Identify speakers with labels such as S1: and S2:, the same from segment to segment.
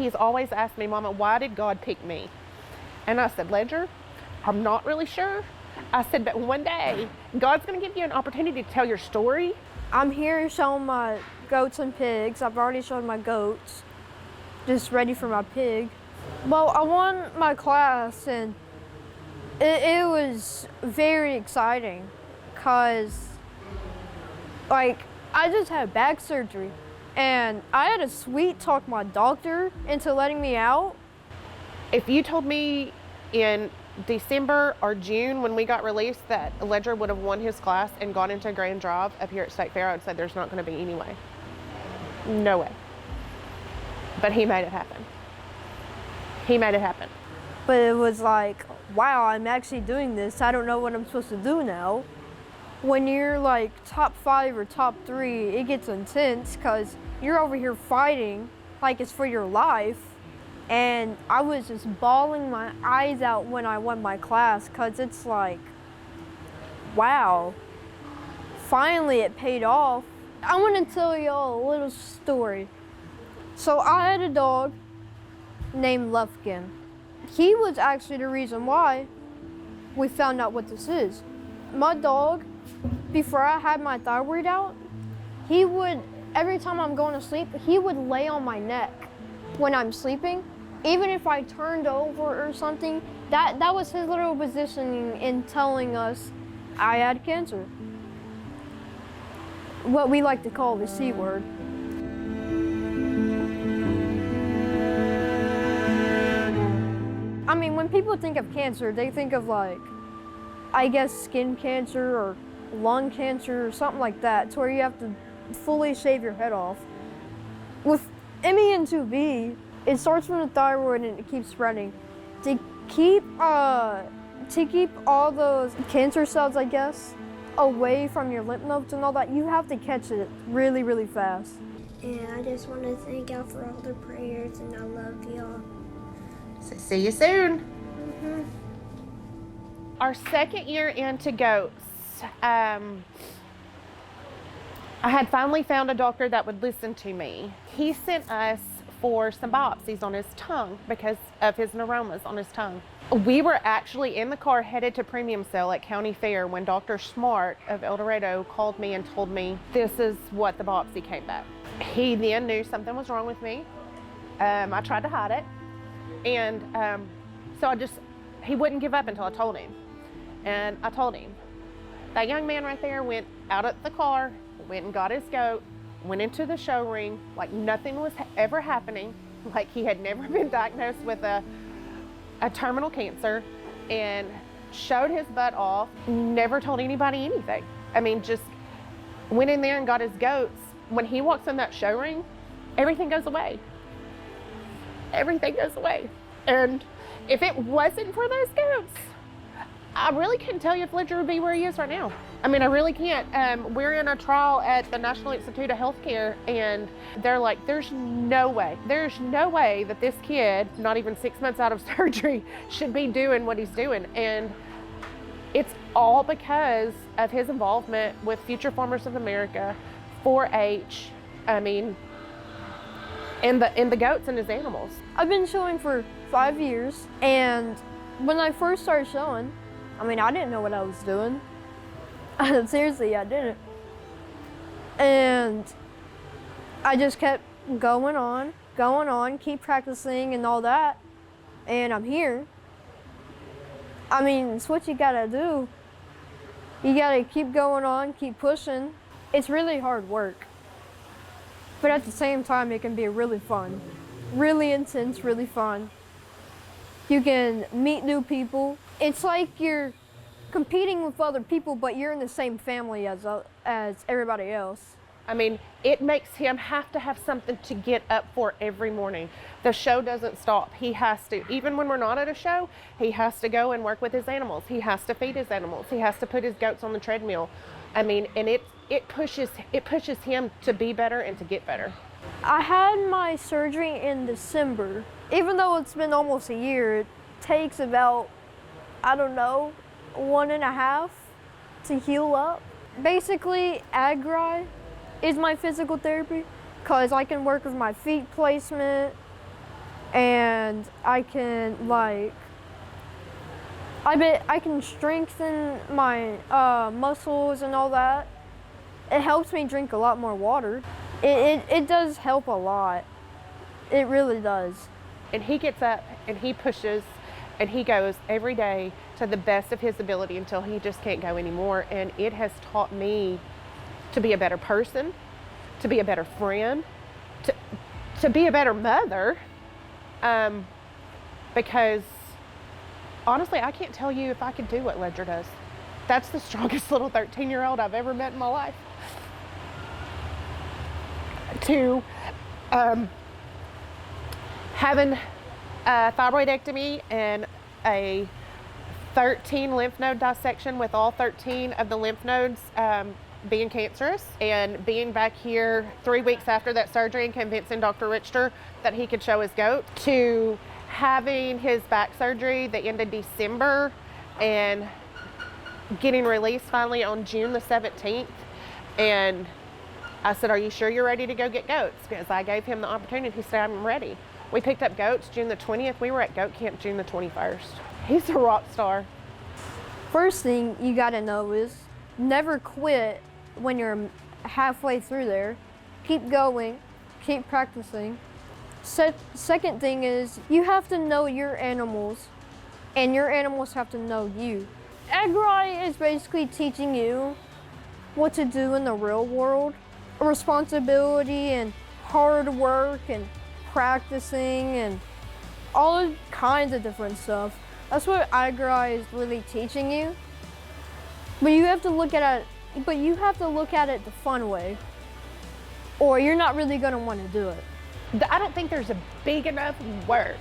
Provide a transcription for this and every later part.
S1: he's always asked me, Mama, why did God pick me? And I said, Ledger, I'm not really sure. I said, but one day, God's going to give you an opportunity to tell your story.
S2: I'm here showing my goats and pigs. I've already shown my goats, just ready for my pig. Well, I won my class, and it was very exciting because, like, I just had back surgery, and I had to sweet talk my doctor into letting me out.
S1: If you told me in December or June when we got released that Ledger would have won his class and gone into a grand drive up here at State Fair, I would say there's not going to be any way. No way. But he made it happen. He made it happen.
S2: But it was like, wow, I'm actually doing this. I don't know what I'm supposed to do now. When you're like top 5 or top 3, it gets intense because you're over here fighting like it's for your life. And I was just bawling my eyes out when I won my class because it's like, wow, finally it paid off. I want to tell y'all a little story. So I had a dog named Lamkin. He was actually the reason why we found out what this is. My dog, before I had my thyroid out, he would, every time I'm going to sleep, he would lay on my neck when I'm sleeping. Even if I turned over or something, that was his little positioning in telling us I had cancer. What we like to call the C word. I mean, when people think of cancer, they think of like, I guess skin cancer or lung cancer or something like that, to where you have to fully shave your head off. With MEN2B, it starts from the thyroid and it keeps spreading. To keep all those cancer cells, I guess, away from your lymph nodes and all that, you have to catch it really, really fast.
S3: And I just want to thank y'all for all the prayers, and I love y'all.
S1: So see you soon. Our second year into goats, I had finally found a doctor that would listen to me. He sent us for some biopsies on his tongue because of his neuromas on his tongue. We were actually in the car headed to Premium Cell at County Fair when Dr. Smart of El Dorado called me and told me this is what the biopsy came back. He then knew something was wrong with me. I tried to hide it, and so he wouldn't give up until I told him. And I told him. That young man right there went out of the car, went and got his goat, went into the show ring like nothing was ever happening, like he had never been diagnosed with a terminal cancer, and showed his butt off, never told anybody anything. I mean, just went in there and got his goats. When he walks in that show ring, everything goes away. Everything goes away. And if it wasn't for those goats, I really couldn't tell you if Ledger would be where he is right now. I mean, I really can't. We're in a trial at the National Institute of Healthcare, and they're like, there's no way that this kid, not even 6 months out of surgery, should be doing what he's doing. And it's all because of his involvement with Future Farmers of America, 4-H, I mean, and the goats and his animals.
S2: I've been showing for 5 years, and when I first started showing, I mean, I didn't know what I was doing. Seriously, I didn't. And I just kept going on, keep practicing and all that. And I'm here. I mean, it's what you gotta do. You gotta keep going on, keep pushing. It's really hard work. But at the same time, it can be really fun. Really intense, really fun. You can meet new people. It's like you're competing with other people, but you're in the same family as everybody else.
S1: I mean, it makes him have to have something to get up for every morning. The show doesn't stop. He has to, even when we're not at a show, he has to go and work with his animals. He has to feed his animals. He has to put his goats on the treadmill. I mean, and it pushes him to be better and to get better.
S2: I had my surgery in December. Even though it's been almost a year, it takes about, I don't know, 1.5 to heal up. Basically, Agri is my physical therapy because I can work with my feet placement, and I can I can strengthen my muscles and all that. It helps me drink a lot more water. It does help a lot. It really does.
S1: And he gets up and he pushes and he goes every day to the best of his ability until he just can't go anymore. And it has taught me to be a better person, to be a better friend, to be a better mother. Because honestly, I can't tell you if I could do what Ledger does. That's the strongest little 13-year-old I've ever met in my life. To having a thyroidectomy and a 13 lymph node dissection with all 13 of the lymph nodes being cancerous, and being back here 3 weeks after that surgery and convincing Dr. Richter that he could show his goat, to having his back surgery the end of December and getting released finally on June the 17th. And I said, "Are you sure you're ready to go get goats?" Because I gave him the opportunity. He said, "I'm ready." We picked up goats June the 20th. We were at goat camp June the 21st. He's a rock star.
S2: First thing you gotta know is never quit when you're halfway through there. Keep going, keep practicing. Second thing is you have to know your animals, and your animals have to know you. Agri is basically teaching you what to do in the real world. Responsibility and hard work and practicing and all kinds of different stuff. That's what Agri is really teaching you. But you have to look at it the fun way, or you're not really gonna want to do it.
S1: I don't think there's a big enough word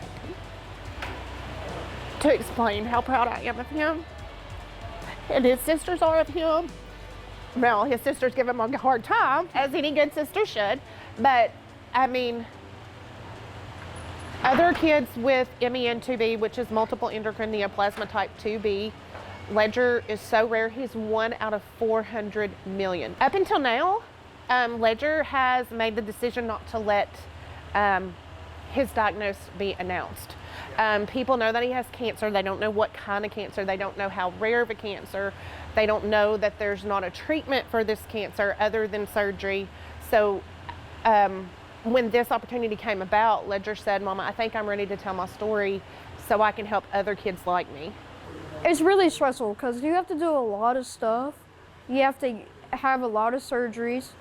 S1: to explain how proud I am of him. And his sisters are of him. Well, his sisters give him a hard time, as any good sister should. But, I mean, other kids with MEN2B, which is multiple endocrine neoplasm type 2B, Ledger is so rare. He's 1 out of 400 million. Up until now, Ledger has made the decision not to let his diagnosis be announced. People know that he has cancer. They don't know what kind of cancer. They don't know how rare of a cancer. They don't know that there's not a treatment for this cancer other than surgery. So when this opportunity came about, Ledger said, "Mama, I think I'm ready to tell my story so I can help other kids like me."
S2: It's really stressful because you have to do a lot of stuff. You have to have a lot of surgeries.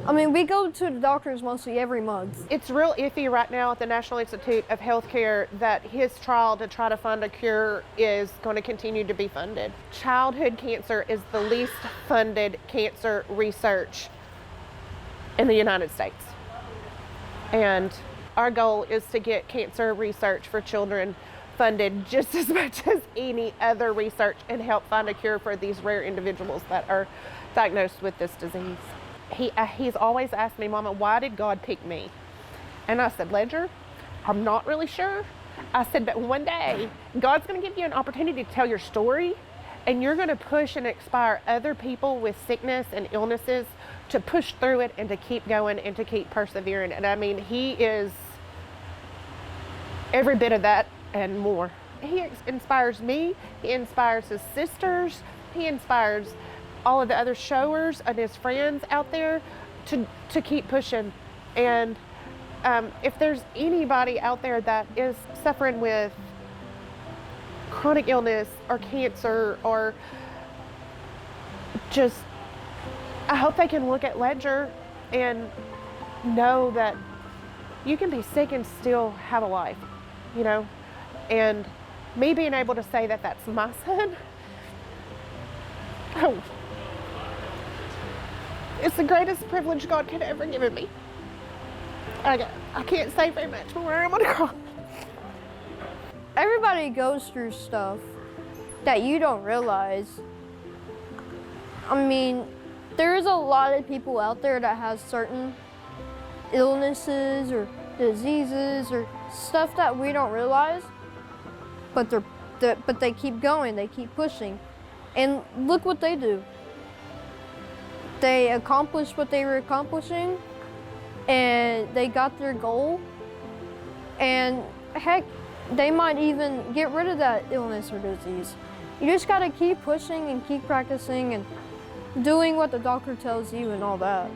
S2: I mean, we go to the doctors mostly every month.
S1: It's real iffy right now at the National Institute of Healthcare that his trial to try to find a cure is going to continue to be funded. Childhood cancer is the least funded cancer research in the United States. And our goal is to get cancer research for children funded just as much as any other research and help find a cure for these rare individuals that are diagnosed with this disease. He's always asked me, "Mama, why did God pick me?" And I said, "Ledger, I'm not really sure." I said, "But one day, God's going to give you an opportunity to tell your story, and you're going to push and inspire other people with sickness and illnesses to push through it and to keep going and to keep persevering." And I mean, he is every bit of that and more. He inspires me. He inspires his sisters. He inspires all of the other showers and his friends out there to keep pushing. And if there's anybody out there that is suffering with chronic illness or cancer or just, I hope they can look at Ledger and know that you can be sick and still have a life, you know? And me being able to say that that's my son, oh, it's the greatest privilege God could ever given me. I can't say very much more. I'm gonna cry.
S2: Everybody goes through stuff that you don't realize. I mean, there's a lot of people out there that have certain illnesses or diseases or stuff that we don't realize, but they keep going, they keep pushing. And look what they do. They accomplished what they were accomplishing, and they got their goal, And heck, they might even get rid of that illness or disease. You just gotta keep pushing and keep practicing and doing what the doctor tells you and all that.